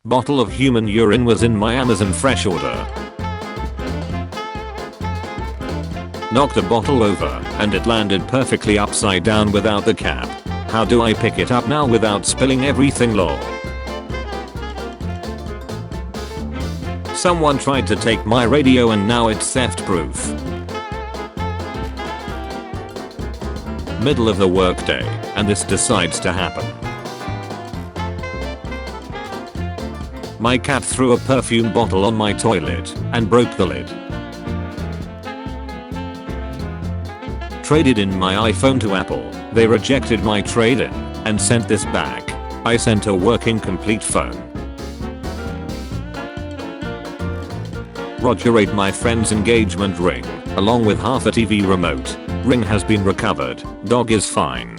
Bottle of human urine was in my Amazon Fresh order. Knocked a bottle over and it landed perfectly upside down without the cap. How do I pick it up now without spilling everything lol? Someone tried to take my radio and now it's theft proof. Middle of the workday and this decides to happen. My cat threw a perfume bottle on my toilet and broke the lid. Traded in my iPhone to Apple. They rejected my trade-in and sent this back. I sent a working complete phone. Roger ate my friend's engagement ring along with half a TV remote. Ring has been recovered. Dog is fine.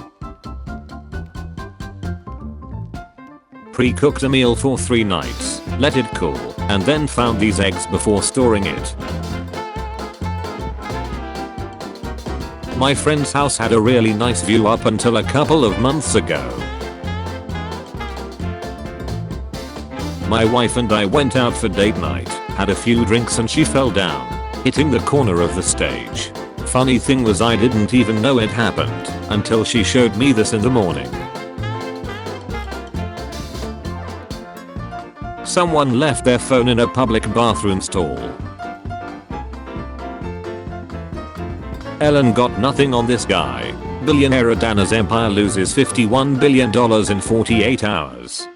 Pre-cooked a meal for 3 nights, let it cool, and then found these eggs before storing it. My friend's house had a really nice view up until a couple of months ago. My wife and I went out for date night, had a few drinks and she fell down, hitting the corner of the stage. Funny thing was I didn't even know it happened until she showed me this in the morning. Someone left their phone in a public bathroom stall. Ellen got nothing on this guy. Billionaire Adana's empire loses $51 billion in 48 hours.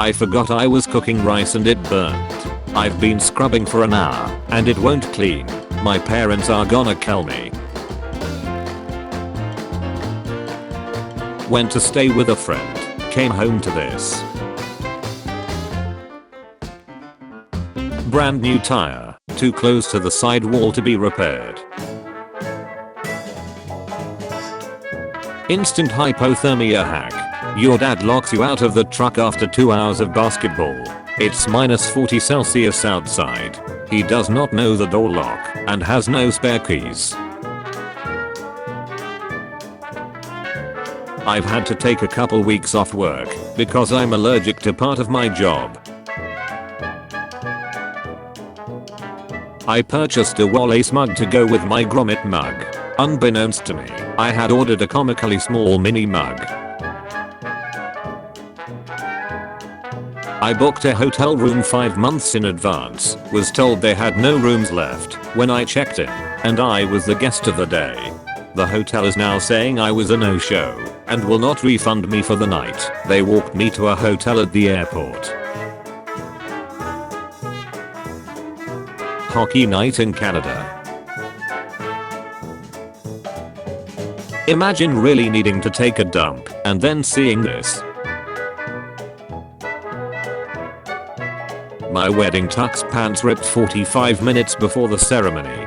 I forgot I was cooking rice and it burned. I've been scrubbing for an hour and it won't clean. My parents are gonna kill me. Went to stay with a friend. Came home to this. Brand new tire, too close to the side wall to be repaired. Instant hypothermia hack. Your dad locks you out of the truck after 2 hours of basketball. It's -40 Celsius outside. He does not know the door lock and has no spare keys. I've had to take a couple weeks off work because I'm allergic to part of my job. I purchased a Wallace mug to go with my grommet mug. Unbeknownst to me, I had ordered a comically small mini mug. I booked a hotel room 5 months in advance, was told they had no rooms left when I checked in, and I was the guest of the day. The hotel is now saying I was a no-show and will not refund me for the night. They walked me to a hotel at the airport. Hockey night in Canada. Imagine really needing to take a dump and then seeing this. My wedding tux pants ripped 45 minutes before the ceremony.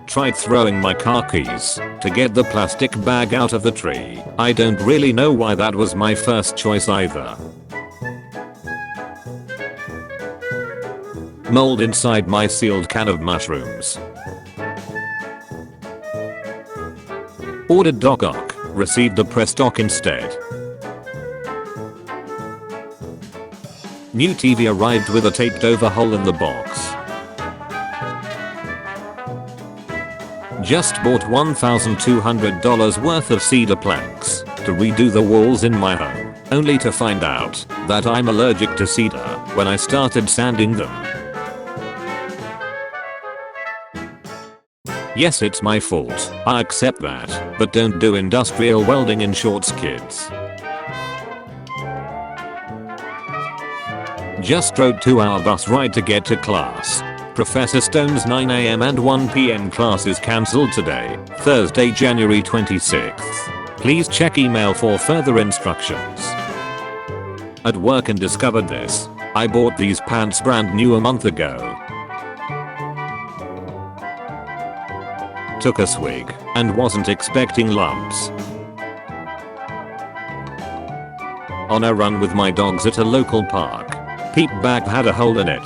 Tried throwing my car keys to get the plastic bag out of the tree. I don't really know why that was my first choice either. Mold inside my sealed can of mushrooms. Ordered Doc Ock, received a Prestock instead. New TV arrived with a taped over hole in the box. Just bought $1,200 worth of cedar planks to redo the walls in my home, only to find out that I'm allergic to cedar when I started sanding them. Yes, it's my fault, I accept that, but don't do industrial welding in shorts, kids. Just rode 2-hour bus ride to get to class. Professor Stone's 9 AM and 1 PM class is cancelled today, Thursday, January 26th. Please check email for further instructions. At work and discovered this. I bought these pants brand new a month ago. Took a swig and wasn't expecting lumps. On a run with my dogs at a local park. Peep bag had a hole in it.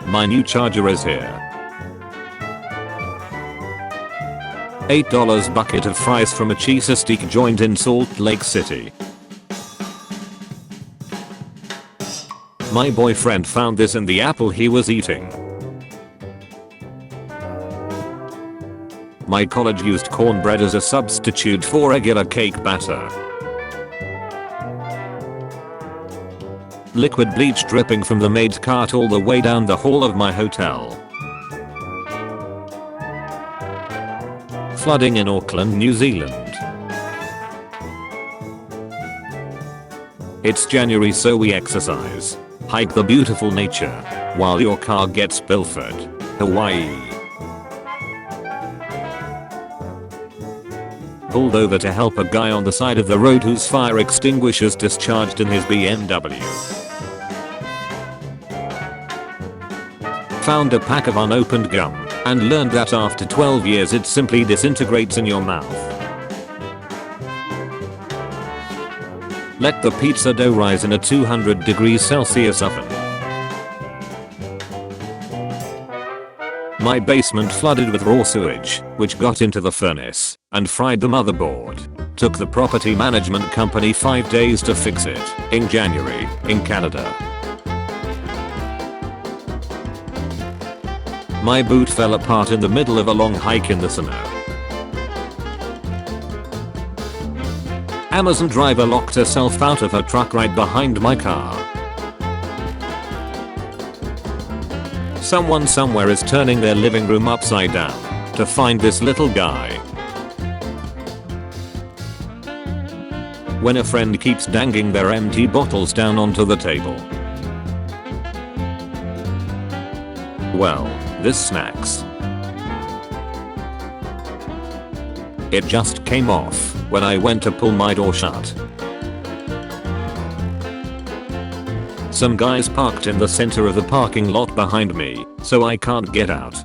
My new charger is here. $8 bucket of fries from a cheese-a-steak joint in Salt Lake City. My boyfriend found this in the apple he was eating. My college used cornbread as a substitute for regular cake batter. Liquid bleach dripping from the maid's cart all the way down the hall of my hotel. Flooding in Auckland, New Zealand. It's January, so we exercise. Hike the beautiful nature while your car gets pilfered. Hawaii. Pulled over to help a guy on the side of the road whose fire extinguishers discharged in his BMW. Found a pack of unopened gum and learned that after 12 years it simply disintegrates in your mouth. Let the pizza dough rise in a 200 degrees Celsius oven. My basement flooded with raw sewage, which got into the furnace and fried the motherboard. Took the property management company 5 days to fix it. In January, in Canada. My boot fell apart in the middle of a long hike in the snow. Amazon driver locked herself out of her truck right behind my car. Someone somewhere is turning their living room upside down to find this little guy. When a friend keeps dangling their empty bottles down onto the table. Well, this snacks. It just came off when I went to pull my door shut. Some guys parked in the center of the parking lot behind me, so I can't get out.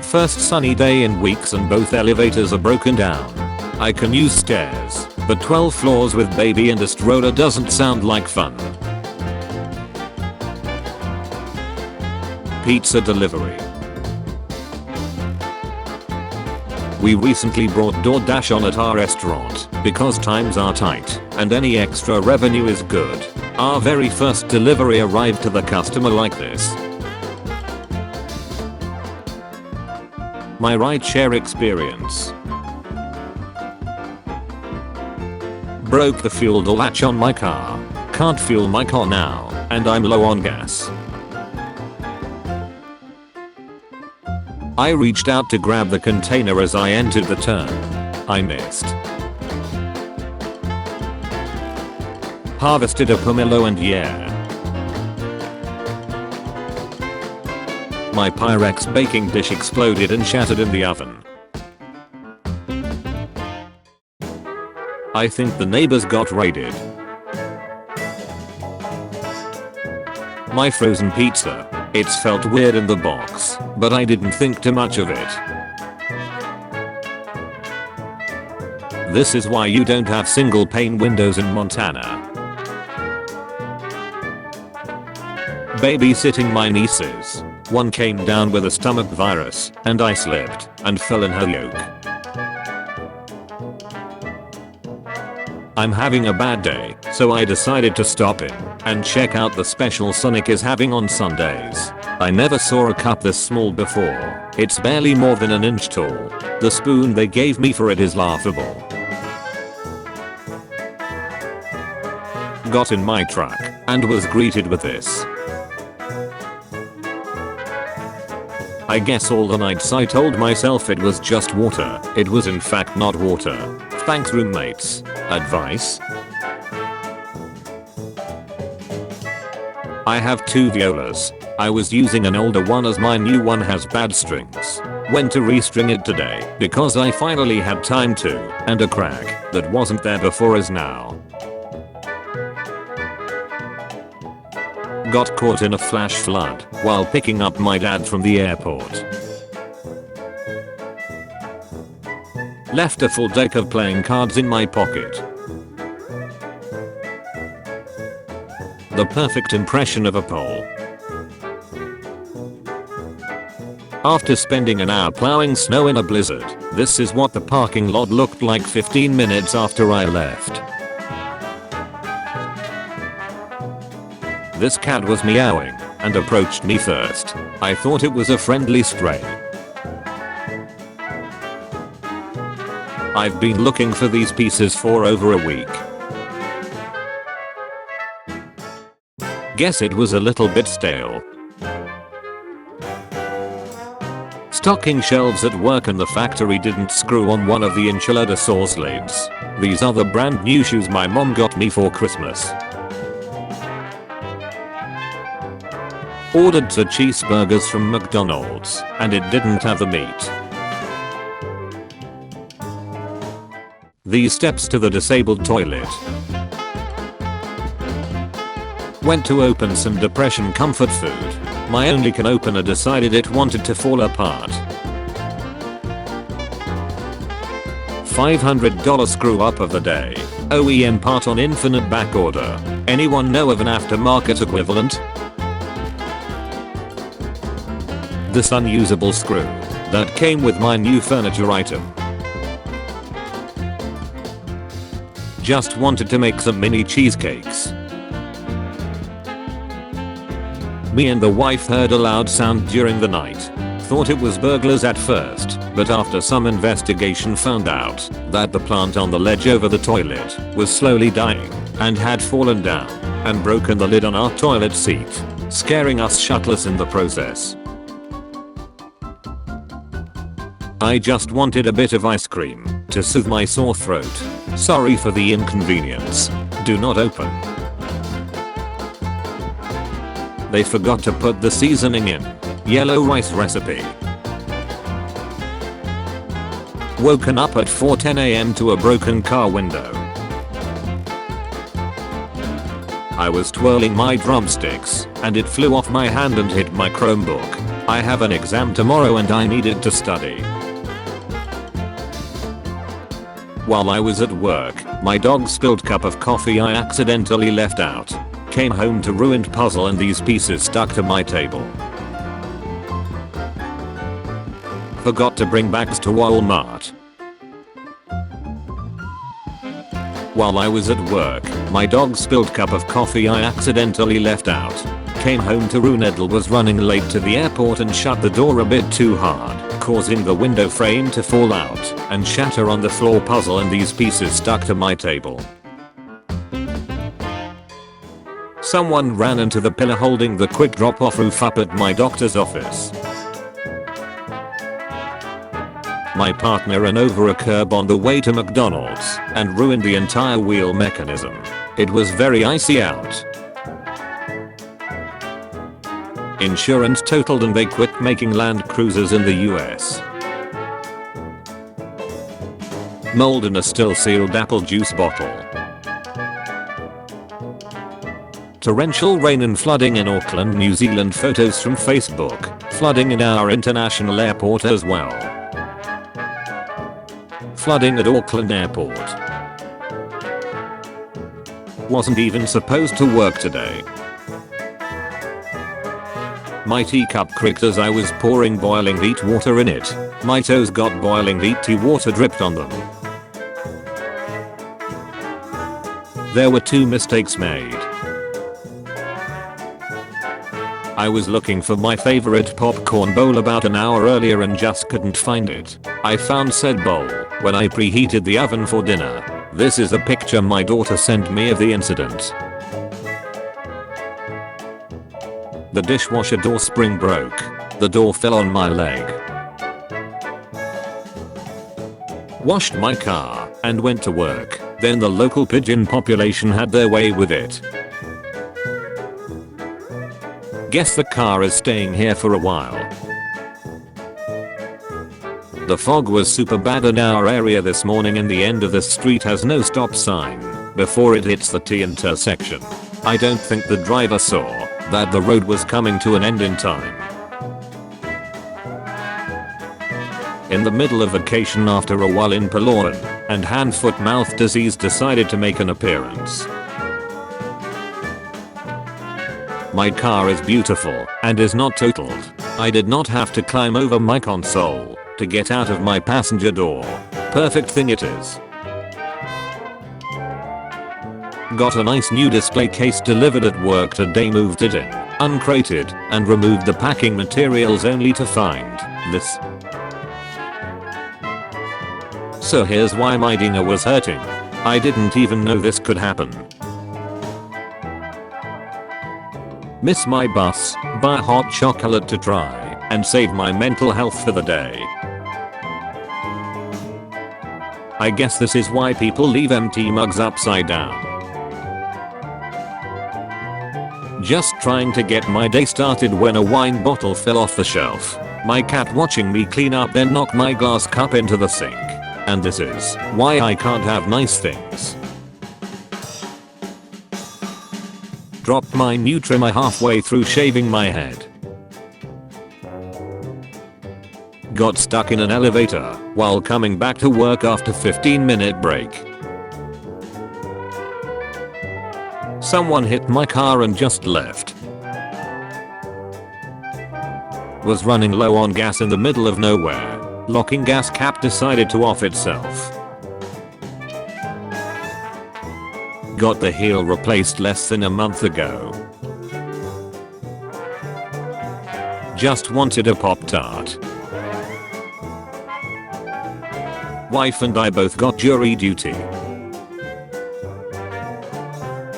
First sunny day in weeks and both elevators are broken down. I can use stairs, but 12 floors with baby and a stroller doesn't sound like fun. Pizza delivery. We recently brought DoorDash on at our restaurant because times are tight and any extra revenue is good. Our very first delivery arrived to the customer like this. My rideshare experience. Broke the fuel door latch on my car. Can't fuel my car now, and I'm low on gas. I reached out to grab the container as I entered the turn. I missed. Harvested a pomelo and yeah. My Pyrex baking dish exploded and shattered in the oven. I think the neighbors got raided. My frozen pizza. It's felt weird in the box, but I didn't think too much of it. This is why you don't have single pane windows in Montana. Babysitting my nieces. One came down with a stomach virus, and I slipped and fell in her yoke. I'm having a bad day, so I decided to stop in and check out the special Sonic is having on Sundays. I never saw a cup this small before. It's barely more than an inch tall. The spoon they gave me for it is laughable. Got in my truck and was greeted with this. I guess all the nights I told myself it was just water. It was in fact not water. Thanks roommates. Advice? I have 2 violas. I was using an older one as my new one has bad strings. Went to restring it today because I finally had time to, and a crack that wasn't there before is now. Got caught in a flash flood while picking up my dad from the airport. Left a full deck of playing cards in my pocket. The perfect impression of a pole. After spending an hour plowing snow in a blizzard, this is what the parking lot looked like 15 minutes after I left. This cat was meowing and approached me first. I thought it was a friendly stray. I've been looking for these pieces for over a week. Guess it was a little bit stale. Stocking shelves at work and the factory didn't screw on one of the enchilada sauce lids. These are the brand new shoes my mom got me for Christmas. Ordered 2 cheeseburgers from McDonald's and it didn't have the meat. These steps to the disabled toilet. Went to open some depression comfort food. My only can opener decided it wanted to fall apart. $500 screw up of the day. OEM part on infinite back order. Anyone know of an aftermarket equivalent? This unusable screw that came with my new furniture item. Just wanted to make some mini cheesecakes. Me and the wife heard a loud sound during the night. Thought it was burglars at first, but after some investigation found out that the plant on the ledge over the toilet was slowly dying and had fallen down and broken the lid on our toilet seat, scaring us shitless in the process. I just wanted a bit of ice cream to soothe my sore throat. Sorry for the inconvenience. Do not open. They forgot to put the seasoning in. Yellow rice recipe. Woken up at 4:10 AM to a broken car window. I was twirling my drumsticks and it flew off my hand and hit my Chromebook. I have an exam tomorrow and I needed to study. While I was at work, my dog spilled cup of coffee I accidentally left out. Came home to ruined puzzle and these pieces stuck to my table. Forgot to bring bags to Walmart. While I was at work, my dog spilled cup of coffee I accidentally left out. Came home to Runedel was running late to the airport and shut the door a bit too hard, causing the window frame to fall out and shatter on the floor puzzle and these pieces stuck to my table. Someone ran into the pillar holding the quick drop-off roof up at my doctor's office. My partner ran over a curb on the way to McDonald's and ruined the entire wheel mechanism. It was very icy out. Insurance totaled and they quit making Land Cruisers in the US. Mold in a still sealed apple juice bottle. Torrential rain and flooding in Auckland, New Zealand. Photos from Facebook. Flooding in our international airport as well. Flooding at Auckland Airport. Wasn't even supposed to work today. My teacup cricked as I was pouring boiling heat water in it. My toes got boiling heat tea water dripped on them. There were 2 mistakes made. I was looking for my favorite popcorn bowl about an hour earlier and just couldn't find it. I found said bowl when I preheated the oven for dinner. This is a picture my daughter sent me of the incident. The dishwasher door spring broke. The door fell on my leg. Washed my car and went to work. Then the local pigeon population had their way with it. Guess the car is staying here for a while. The fog was super bad in our area this morning and the end of the street has no stop sign before it hits the T intersection. I don't think the driver saw that the road was coming to an end in time. In the middle of vacation after a while in Palawan, and hand-foot-mouth disease decided to make an appearance. My car is beautiful and is not totaled. I did not have to climb over my console to get out of my passenger door. Perfect thing it is. Got a nice new display case delivered at work today, moved it in, uncrated, and removed the packing materials only to find this. So here's why my dinger was hurting. I didn't even know this could happen. Miss my bus, buy hot chocolate to try, and save my mental health for the day. I guess this is why people leave empty mugs upside down. Just trying to get my day started when a wine bottle fell off the shelf. My cat watching me clean up then knocked my glass cup into the sink. And this is why I can't have nice things. Dropped my new trimmer halfway through shaving my head. Got stuck in an elevator while coming back to work after 15-minute break. Someone hit my car and just left. Was running low on gas in the middle of nowhere. Locking gas cap decided to off itself. Got the heel replaced less than a month ago. Just wanted a Pop-Tart. Wife and I both got jury duty.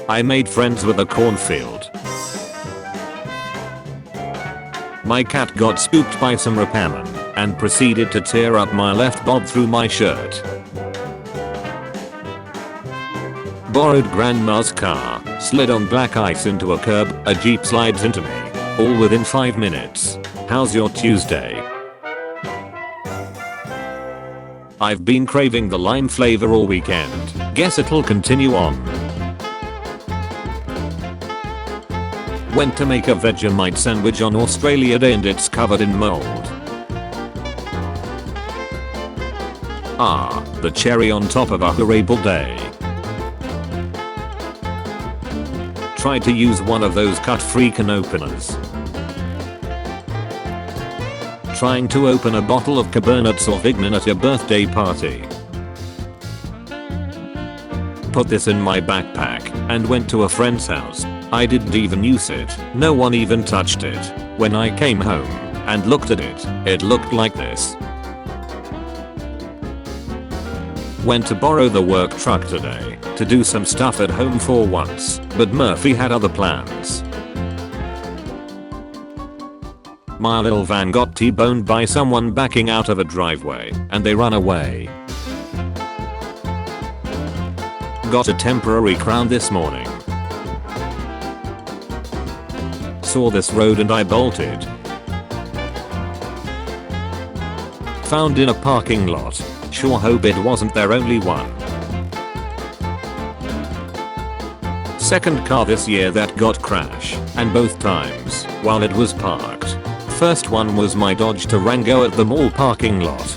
I made friends with a cornfield. My cat got spooked by some repairman and proceeded to tear up my left bob through my shirt. Borrowed grandma's car, slid on black ice into a curb, a jeep slides into me. All within 5 minutes. How's your Tuesday? I've been craving the lime flavor all weekend. Guess it'll continue on. Went to make a Vegemite sandwich on Australia Day and it's covered in mold. Ah, the cherry on top of a horrible day. Tried to use one of those cut-free can openers. Trying to open a bottle of Cabernet Sauvignon at a birthday party. Put this in my backpack and went to a friend's house. I didn't even use it. No one even touched it. When I came home and looked at it, it looked like this. Went to borrow the work truck today to do some stuff at home for once, but Murphy had other plans. My little van got T-boned by someone backing out of a driveway and they ran away. Got a temporary crown this morning. Saw this road and I bolted. Found in a parking lot. Sure hope it wasn't their only one. Second car this year that got crash, and both times while it was parked. First one was my Dodge Durango at the mall parking lot.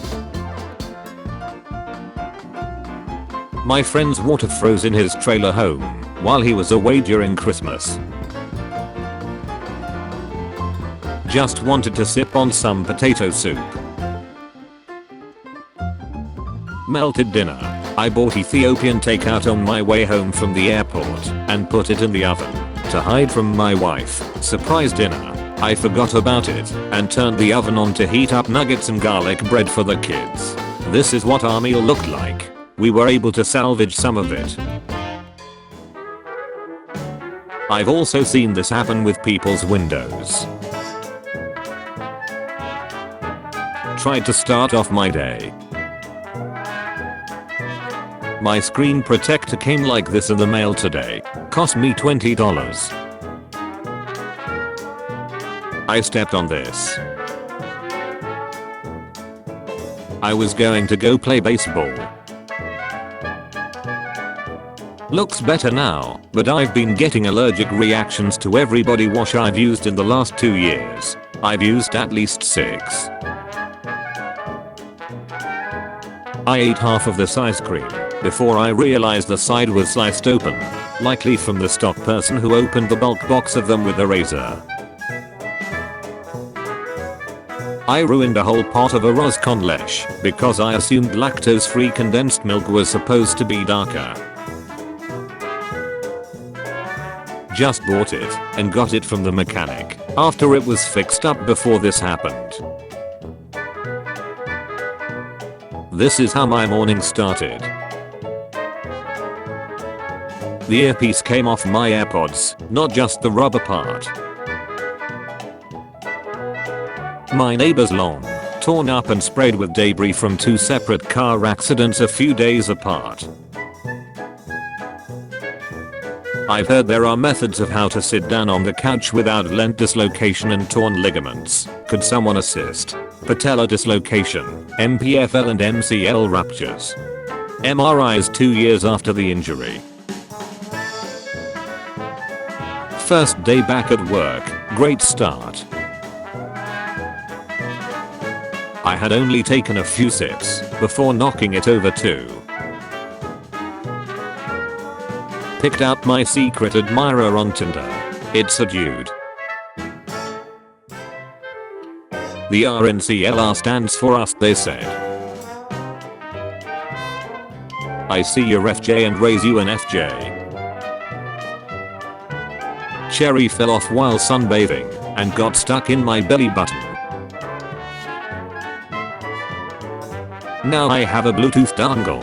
My friend's water froze in his trailer home while he was away during Christmas. Just wanted to sip on some potato soup. Melted dinner. I bought Ethiopian takeout on my way home from the airport and put it in the oven to hide from my wife. Surprise dinner. I forgot about it and turned the oven on to heat up nuggets and garlic bread for the kids. This is what our meal looked like. We were able to salvage some of it. I've also seen this happen with people's windows. Tried to start off my day. My screen protector came like this in the mail today. Cost me $20. I stepped on this. I was going to go play baseball. Looks better now, but I've been getting allergic reactions to every body wash I've used in the last 2 years. I've used at least 6. I ate half of this ice cream before I realized the side was sliced open, likely from the stock person who opened the bulk box of them with a razor. I ruined a whole pot of arroz con leche because I assumed lactose-free condensed milk was supposed to be darker. Just bought it and got it from the mechanic after it was fixed up before this happened. This is how my morning started. The earpiece came off my AirPods, not just the rubber part. My neighbor's lawn, torn up and sprayed with debris from 2 separate car accidents a few days apart. I've heard there are methods of how to sit down on the couch without lent dislocation and torn ligaments. Could someone assist? Patella dislocation, MPFL and MCL ruptures. MRIs 2 years after the injury. First day back at work, great start. I had only taken a few sips before knocking it over too. Picked out my secret admirer on Tinder. It's a dude. The RNCLR stands for us, they said. I see your FJ and raise you an FJ. Cherry fell off while sunbathing and got stuck in my belly button. Now I have a Bluetooth dongle.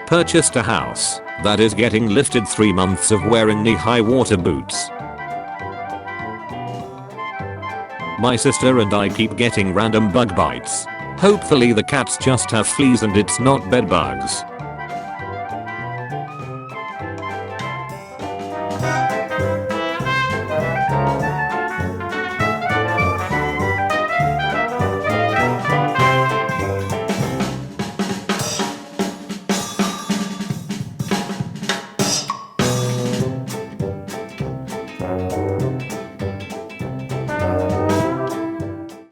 Purchased a house that is getting lifted 3 months of wearing knee-high water boots. My sister and I keep getting random bug bites. Hopefully the cats just have fleas and it's not bed bugs.